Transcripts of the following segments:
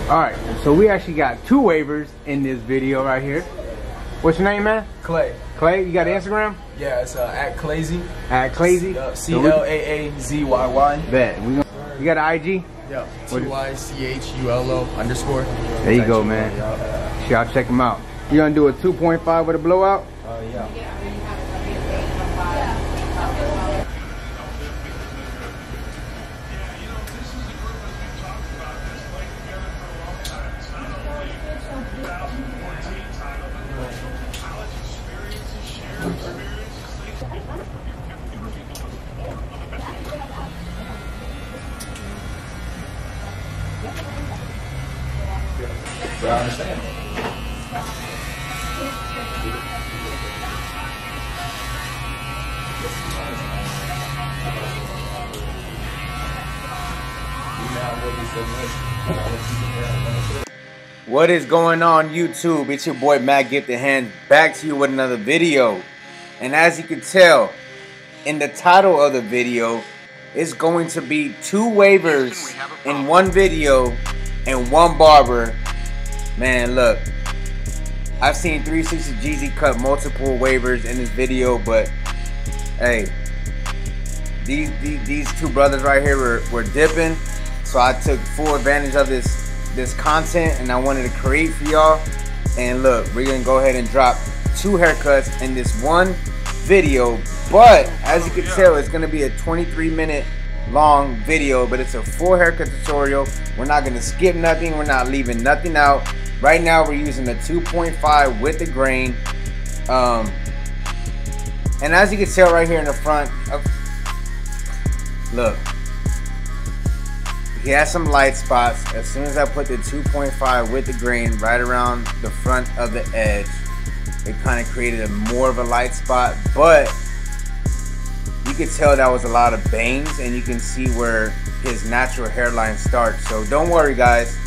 Alright, so we actually got 2 waivers in this video right here. What's your name, man? Clay. Clay, you got an Instagram? Yeah, it's at Clayzy. At Clayzy? CLAAZYY. Bet. You got an IG? Yeah. TYCHULO_. There you go, man. Y'all check him out. You gonna do a 2.5 with a blowout? Yeah. But I understand. What is going on, YouTube? It's your boy Matt Gifted Hands, back to you with another video. And as you can tell in the title of the video, it's going to be 2 waivers in one video and 1 barber. Man, look, I've seen 360 Jeezy cut multiple waivers in this video, but hey, these 2 brothers right here were dipping, so I took full advantage of this content and I wanted to create for y'all. And look, we're gonna go ahead and drop 2 haircuts in this one video, but as you can tell, it's gonna be a 23-minute long video, but it's a full haircut tutorial. We're not gonna skip nothing, we're not leaving nothing out. Right now we're using the 2.5 with the grain, and as you can tell right here in the front, look, he has some light spots. As soon as I put the 2.5 with the grain right around the front of the edge, it kind of created more of a light spot, but you could tell that was a lot of bangs, and you can see where his natural hairline starts. So don't worry, guys.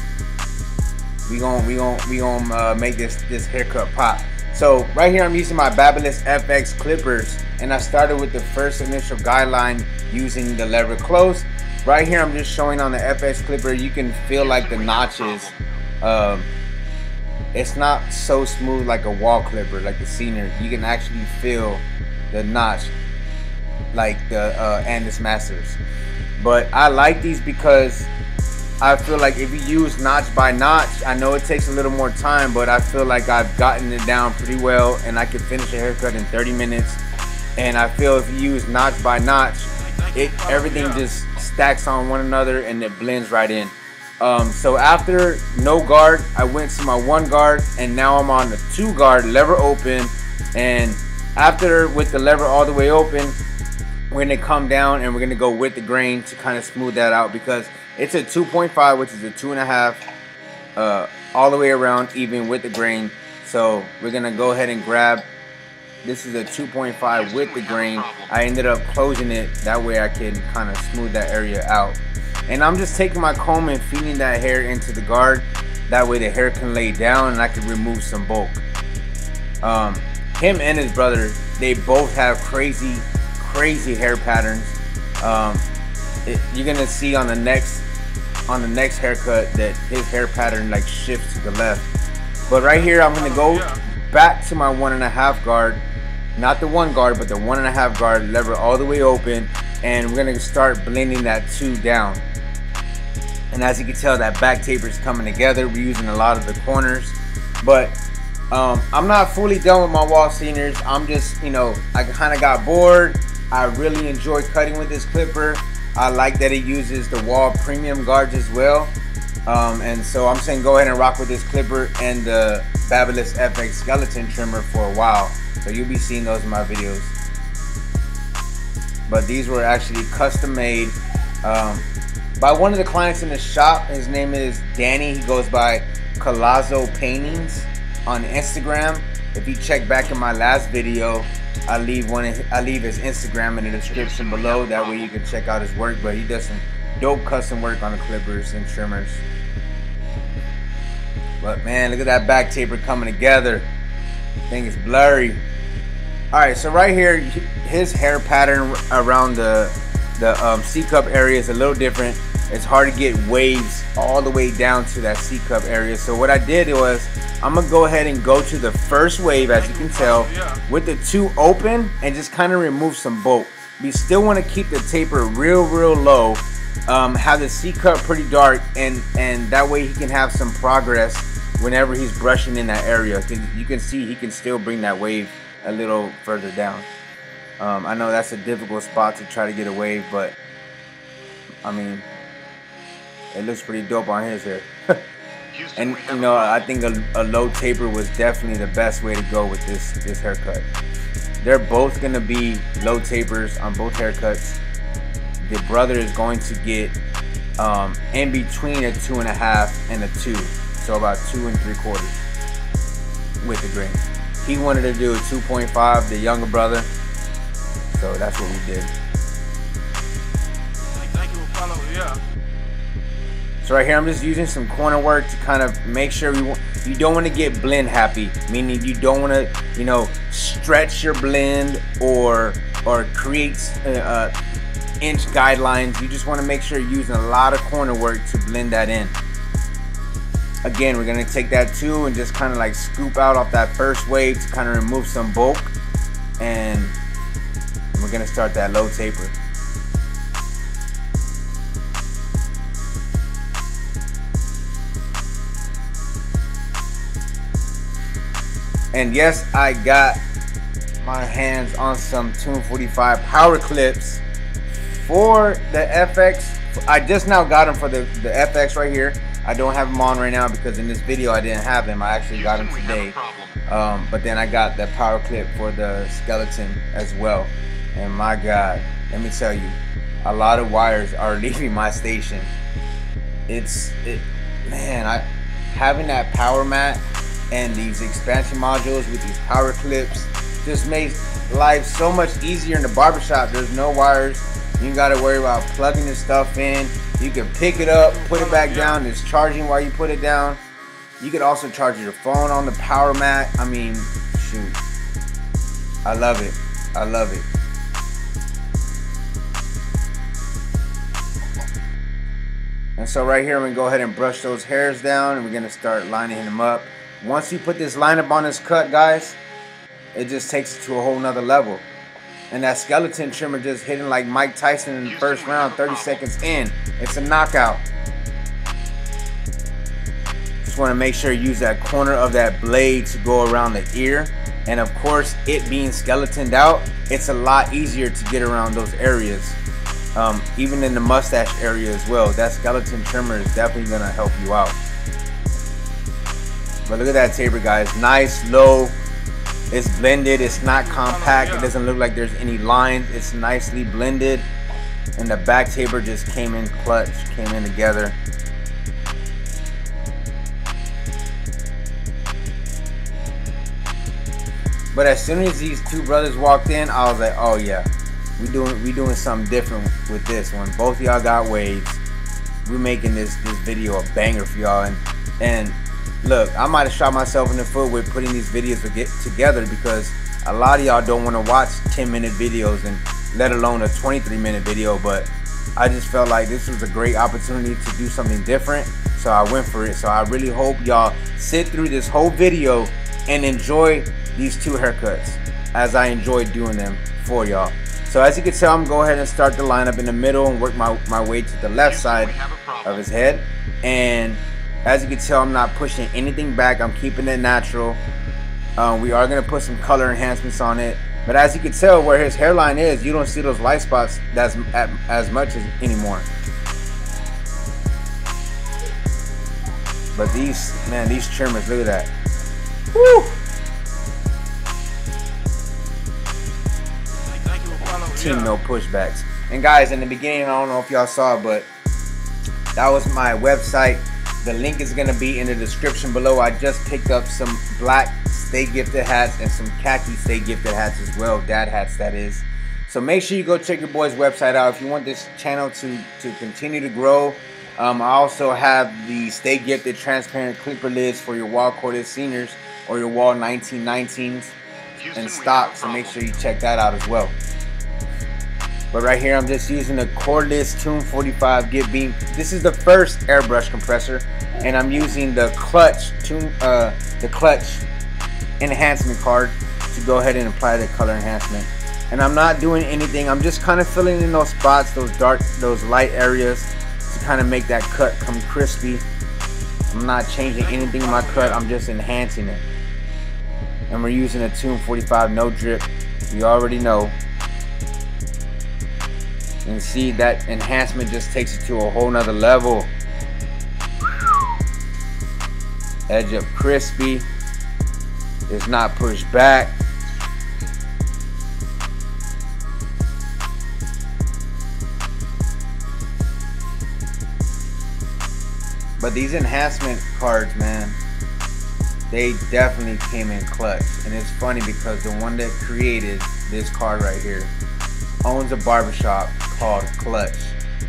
We gonna make this haircut pop. So right here I'm using my Babyliss FX clippers, and I started with the first initial guideline using the lever close. Right here I'm just showing on the FX clipper, you can feel like the notches. It's not so smooth like a wall clipper, like the Senior. You can actually feel the notch like the Andis Masters. But I like these because I feel like if you use notch by notch, I know it takes a little more time, but I feel like I've gotten it down pretty well, and I can finish a haircut in 30 minutes. And I feel if you use notch by notch, everything just stacks on one another and it blends right in. So after no guard, I went to my 1 guard, and now I'm on the 2 guard, lever open. And after with the lever all the way open, we're gonna come down and we're gonna go with the grain to kind of smooth that out, because it's a 2.5, which is a 2.5 all the way around, even with the grain. So we're gonna go ahead and grab, this is a 2.5 with the grain. I ended up closing it, that way I can kind of smooth that area out. And I'm just taking my comb and feeding that hair into the guard, that way the hair can lay down and I can remove some bulk. Him and his brother, they both have crazy hair patterns. You're gonna see on the next haircut that his hair pattern like shifts to the left. But right here I'm gonna go back to my 1.5 guard, not the 1 guard, but the 1.5 guard, lever all the way open, and we're gonna start blending that 2 down. And as you can tell, that back taper is coming together. We're using a lot of the corners, but I'm not fully done with my wall Seniors. I'm just, you know, I kind of got bored. I really enjoy cutting with this clipper. I like that it uses the wall premium guards as well. And so I'm saying go ahead and rock with this clipper and the Babyliss FX skeleton trimmer for a while. So you'll be seeing those in my videos. But these were actually custom made by one of the clients in the shop. His name is Danny. He goes by Colazzo Paintings on Instagram. If you check back in my last video, I leave his Instagram in the description below. That way you can check out his work. But he does some dope custom work on the clippers and trimmers. But man, look at that back taper coming together. Thing is blurry. All right, so right here, his hair pattern around the C-cup area is a little different. It's hard to get waves all the way down to that C-cup area. So what I did was, I'm gonna go ahead and go to the first wave, as you can tell, with the two open and just kind of remove some bulk. We still want to keep the taper real low, have the C-cup pretty dark, and that way he can have some progress whenever he's brushing in that area. You can see he can still bring that wave a little further down. I know that's a difficult spot to try to get a wave, but I mean, it looks pretty dope on his hair. And you know, I think a low taper was definitely the best way to go with this haircut. They're both gonna be low tapers on both haircuts. The brother is going to get in between a 2.5 and a 2, so about 2 3/4 with the grain. He wanted to do a 2.5, the younger brother, so that's what we did. Thank you for following, yeah. So right here, I'm just using some corner work to kind of make sure you don't want to get blend happy, meaning you don't want to, you know, stretch your blend or create inch guidelines. You just want to make sure you're using a lot of corner work to blend that in. Again, we're gonna take that 2 and just kind of like scoop out off that first wave to kind of remove some bulk, and we're gonna start that low taper. And yes, I got my hands on some 245 power clips for the FX. I just now got them for the FX right here. I don't have them on right now because in this video I didn't have them. I actually got them today. But then I got the power clip for the skeleton as well. And my God, let me tell you, a lot of wires are leaving my station. Man, having that power mat and these expansion modules with these power clips just makes life so much easier in the barbershop. There's no wires. You gotta worry about plugging this stuff in. You can pick it up, put it back down. It's charging while you put it down. You could also charge your phone on the power mat. I mean, shoot, I love it. I love it. And so right here, I'm gonna go ahead and brush those hairs down, and we're gonna start lining them up. Once you put this line up on this cut, guys, it just takes it to a whole nother level. And that skeleton trimmer just hitting like Mike Tyson in the first round, 30 seconds in. It's a knockout. Just want to make sure you use that corner of that blade to go around the ear. And of course, it being skeletoned out, it's a lot easier to get around those areas. Even in the mustache area as well. That skeleton trimmer is definitely going to help you out. But look at that taper, guys. Nice, low. It's blended. It's not compact. It doesn't look like there's any lines. It's nicely blended. And the back taper just came in clutch, came in together. But as soon as these two brothers walked in, I was like, oh yeah, we doing something different with this one. Both of y'all got waves. We're making this video a banger for y'all. And look, I might have shot myself in the foot with putting these videos together because a lot of y'all don't want to watch 10-minute videos, and let alone a 23-minute video. But I just felt like this was a great opportunity to do something different, so I went for it. So I really hope y'all sit through this whole video and enjoy these two haircuts as I enjoyed doing them for y'all. So as you can tell, I'm going to go ahead and start the lineup in the middle and work my way to the left side of his head. And as you can tell, I'm not pushing anything back. I'm keeping it natural. We are going to put some color enhancements on it. But as you can tell, where his hairline is, you don't see those light spots as much anymore. But these trimmers, look at that. Woo! Team no pushbacks. And guys, in the beginning, I don't know if y'all saw, but that was my website. The link is going to be in the description below. I just picked up some black Stay Gifted hats and some khaki Stay Gifted hats as well. Dad hats, that is. So make sure you go check your boy's website out. If you want this channel to continue to grow, I also have the Stay Gifted transparent clipper lids for your wall corded seniors or your wall 1919s in stock, so make sure you check that out as well. But right here I'm just using a cordless Tune 45 Get Beam. This is the first airbrush compressor, and I'm using the clutch enhancement card to go ahead and apply the color enhancement. And I'm not doing anything, I'm just kind of filling in those spots, those light areas, to kind of make that cut come crispy. I'm not changing anything in my cut, I'm just enhancing it. And we're using a Tune 45 no drip, you already know. And see, that enhancement just takes it to a whole nother level. Edge up crispy, it's not pushed back. But these enhancement cards, man, they definitely came in clutch. And it's funny because the one that created this card right here owns a barbershop called Clutch.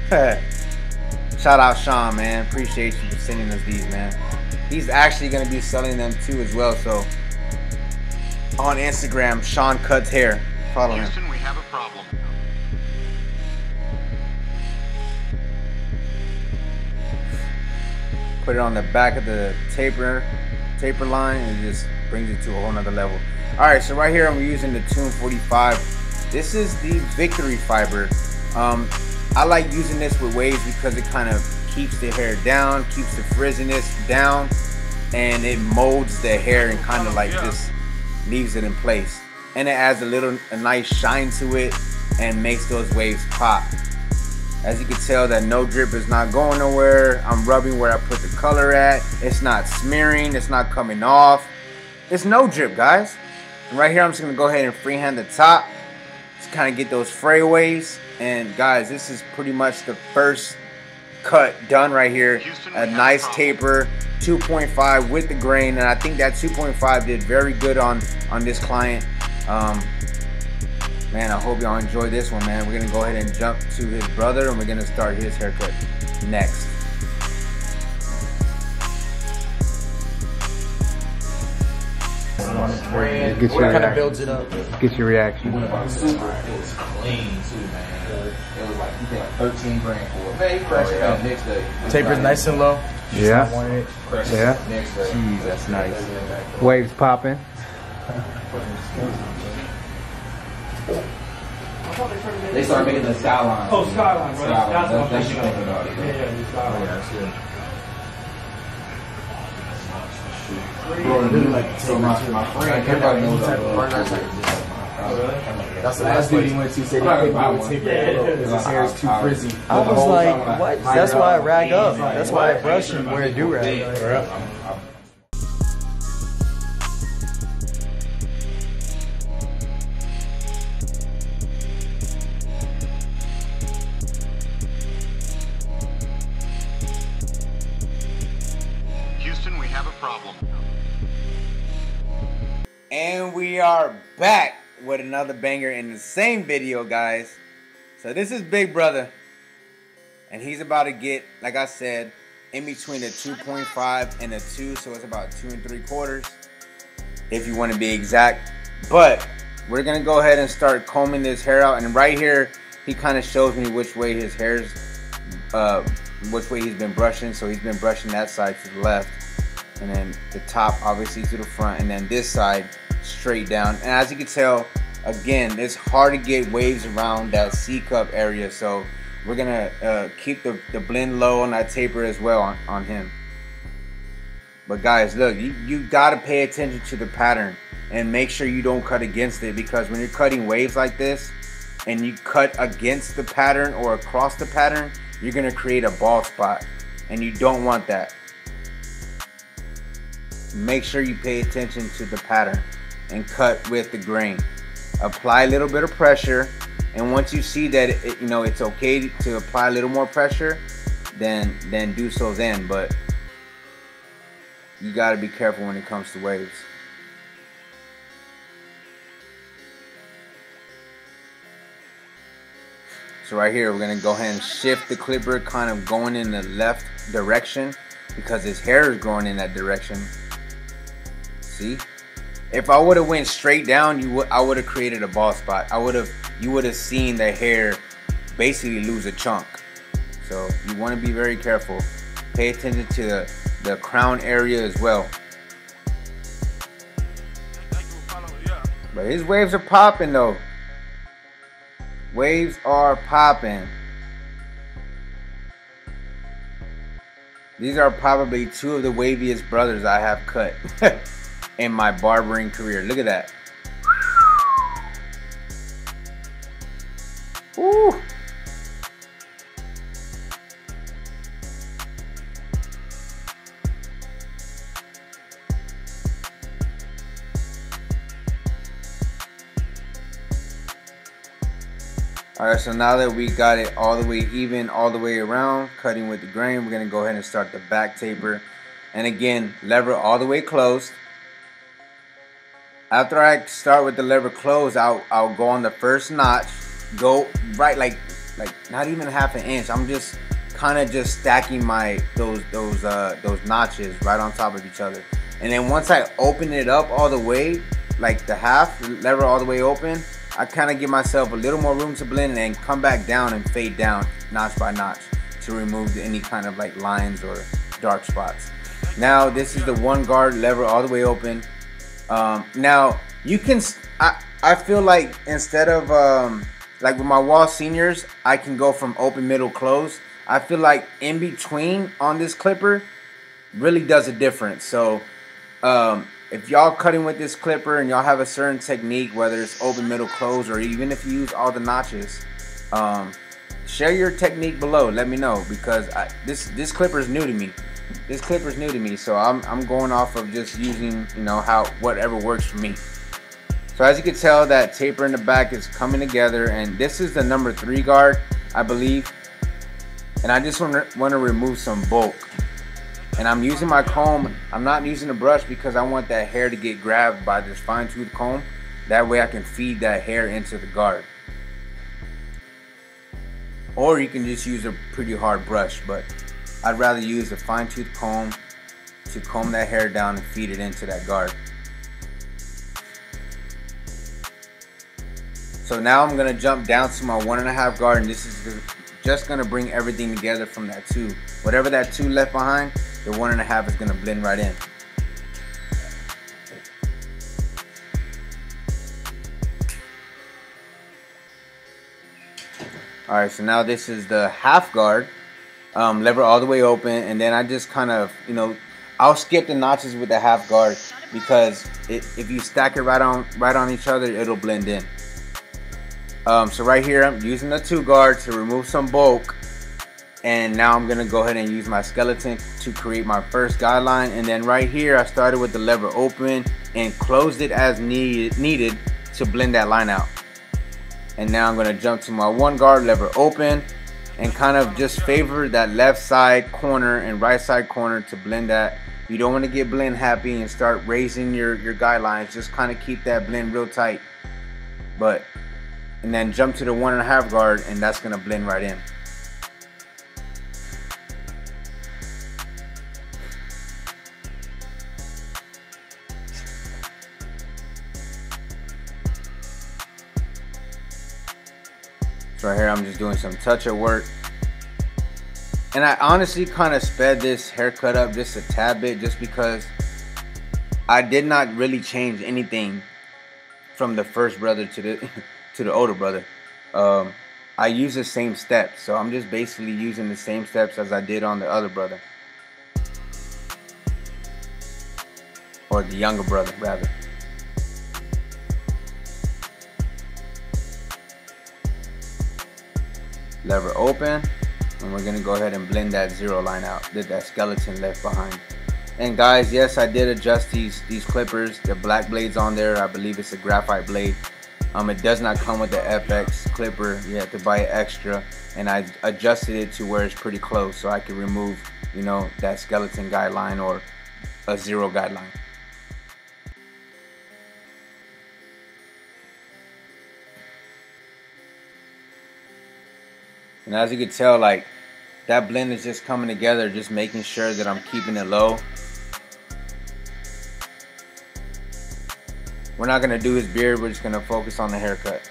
Shout out Sean, man. Appreciate you for sending us these, man. He's actually going to be selling them too as well. So on Instagram, Sean Cuts Hair. Follow him. Houston, we have a problem. Put it on the back of the taper line, and it just brings it to a whole nother level. All right, so right here I'm using the Tune 45. This is the Victory fiber. I like using this with waves because it kind of keeps the hair down, keeps the frizziness down, and it molds the hair and kind of like just leaves it in place. And it adds a nice shine to it and makes those waves pop. As you can tell, that no drip is not going nowhere. I'm rubbing where I put the color at. It's not smearing, it's not coming off. It's no drip, guys. And right here I'm just gonna go ahead and freehand the top to kind of get those frayaways. And guys, this is pretty much the first cut done right here. A nice taper 2.5 with the grain, and I think that 2.5 did very good on this client. Man, I hope y'all enjoy this one, man. We're gonna go ahead and jump to his brother, and we're gonna start his haircut next. Get your kind of builds it up. Get your reaction. It was clean too, man. It was like you paid like 13 grand for it. Man, he crashed it out next day. Taper's nice and low. Yeah. 1 inch. Yeah. Next day. Jeez, that's nice. Waves popping. They started making the skyline. Oh, skyline, bro. That's what I'm That's thinking thinking of. about it. Yeah, the skyline. Bro, really like so my friend, everybody knows that. That's the last dude he went to. Said he couldn't do a taper because his hair is too frizzy. I was like, what? That's why I rag up. That's why I brush and wear a do-rag. Houston, we have a problem. And we are back with another banger in the same video, guys. So this is Big Brother, and he's about to get, like I said, in between a 2.5 and a 2, so it's about 2 3/4 if you want to be exact. But we're gonna go ahead and start combing this hair out, and right here he kind of shows me which way his hair's which way he's been brushing. So he's been brushing that side to the left, and then the top obviously to the front, and then this side straight down. And as you can tell, again, it's hard to get waves around that C-cup area, so we're gonna keep the blend low on that taper as well on him. But guys, look, you gotta pay attention to the pattern and make sure you don't cut against it, because when you're cutting waves like this and you cut against the pattern or across the pattern, you're gonna create a bald spot, and you don't want that. Make sure you pay attention to the pattern and cut with the grain. Apply a little bit of pressure, and once you see that it's okay to apply a little more pressure, then do so then. But you got to be careful when it comes to waves. So right here, we're gonna go ahead and shift the clipper, kind of going in the left direction because his hair is growing in that direction. See? If I would have went straight down, I would have created a bald spot. You would have seen the hair basically lose a chunk. So you want to be very careful. Pay attention to the crown area as well. But his waves are popping though. Waves are popping. These are probably two of the waviest brothers I have cut in my barbering career. Look at that. Woo. Alright, so now that we got it all the way even, all the way around, cutting with the grain, we're going to go ahead and start the back taper. And again, lever all the way closed. After I start with the lever closed, I'll go on the first notch, go right like not even half an inch. I'm just kind of just stacking those notches right on top of each other. And then once I open it up all the way, like the half, lever all the way open, I kind of give myself a little more room to blend and then come back down and fade down notch by notch to remove any kind of like lines or dark spots. Now this is the one guard, lever all the way open. Now you can, I feel like instead of like with my wall seniors, I can go from open, middle, close. I feel like in between on this clipper really does a difference. So if y'all cutting with this clipper and y'all have a certain technique, whether it's open, middle, close, or even if you use all the notches, share your technique below. Let me know, because this clipper is new to me. This clipper is new to me, so I'm going off of just using, you know, whatever works for me. So as you can tell, that taper in the back is coming together, and this is the number 3 guard, I believe. And I just want to remove some bulk. And I'm using my comb. I'm not using a brush because I want that hair to get grabbed by this fine tooth comb. That way I can feed that hair into the guard. Or you can just use a pretty hard brush, but I'd rather use a fine tooth comb to comb that hair down and feed it into that guard. So now I'm gonna jump down to my 1.5 guard, and this is just gonna bring everything together from that 2. Whatever that 2 left behind, the 1.5 is gonna blend right in. Alright, so now this is the half guard. Lever all the way open, and then I just kind of, you know, I'll skip the notches with the half guard because if you stack it right on each other, it'll blend in. So right here I'm using the 2 guard to remove some bulk, and now I'm gonna go ahead and use my skeleton to create my first guideline. And then right here I started with the lever open and closed it as needed to blend that line out. And now I'm gonna jump to my 1 guard, lever open, and kind of just favor that left side corner and right side corner to blend that. You don't want to get blend happy and start raising your guidelines. Just kind of keep that blend real tight. And then jump to the 1.5 guard, and that's gonna blend right in. So right here I'm just doing some touch-up work. And I honestly kind of sped this haircut up just a tad bit, just because I did not really change anything from the first brother to the older brother. I use the same steps, so I'm just basically using the same steps as I did on the other brother, or the younger brother rather. Lever open, and we're gonna go ahead and blend that 0 line out, that skeleton left behind. And guys, yes, I did adjust these clippers. The black blades on there, I believe it's a graphite blade. It does not come with the FX clipper. You have to buy it extra, and I adjusted it to where it's pretty close so I can remove, you know, that skeleton guideline or a 0 guideline. And as you can tell, like, that blend is just coming together, just making sure that I'm keeping it low. We're not gonna do his beard, we're just gonna focus on the haircut.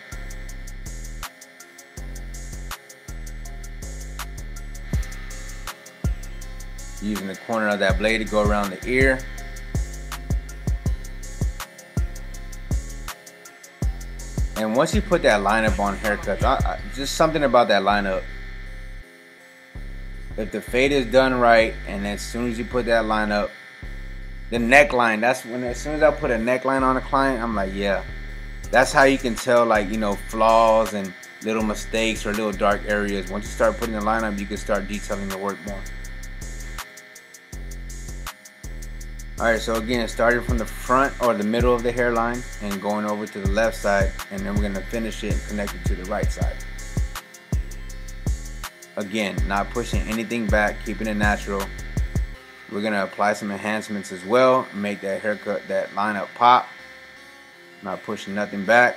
Using the corner of that blade to go around the ear. And once you put that lineup on haircuts, just something about that lineup. If the fade is done right, and as soon as you put that lineup, the neckline, that's when, as soon as I put a neckline on a client, I'm like, yeah. That's how you can tell, like, you know, flaws and little mistakes or little dark areas. Once you start putting the lineup, you can start detailing the work more. Alright, so again, starting from the front or the middle of the hairline and going over to the left side, and then we're going to finish it and connect it to the right side. Again, not pushing anything back, keeping it natural. We're going to apply some enhancements as well, make that haircut, that lineup pop. Not pushing nothing back.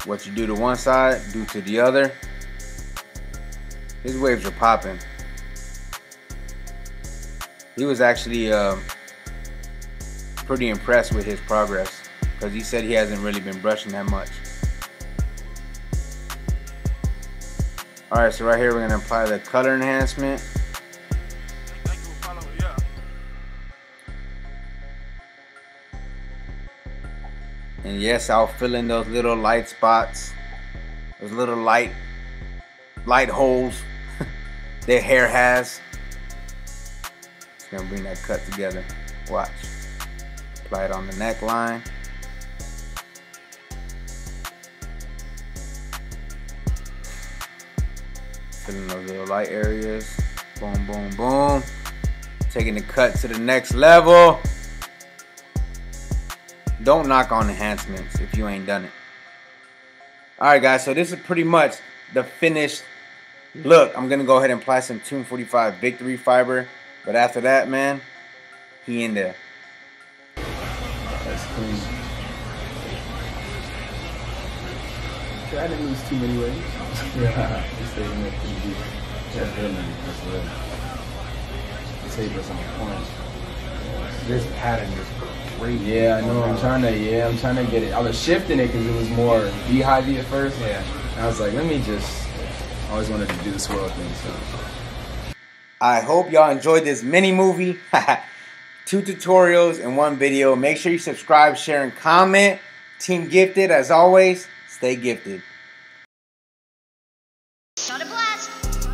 What you do to one side, do to the other. His waves are popping. He was actually pretty impressed with his progress because he said he hasn't really been brushing that much. Alright, so right here we're going to apply the color enhancement. And yes, I'll fill in those little light spots, those little light holes that hair has. It's gonna bring that cut together. Watch. Apply it on the neckline. Fill in those little light areas. Boom, boom, boom. Taking the cut to the next level. Don't knock on enhancements if you ain't done it. Alright guys, so this is pretty much the finished look. I'm gonna go ahead and apply some 245 Victory Fiber, but after that, man, he in there. That's clean. Try to lose too many waves. Yeah, this thing is pretty deep. That's good, man. That's good. The taper's on point. This pattern is crazy. Yeah, I know. I'm trying to get it. I was shifting it because it was more beehive-y at first. Yeah. And I was like, let me just. I always wanted to do the swirl thing. So. I hope y'all enjoyed this mini movie. 2 tutorials in 1 video. Make sure you subscribe, share, and comment. Team Gifted, as always, stay gifted. Shot a blast!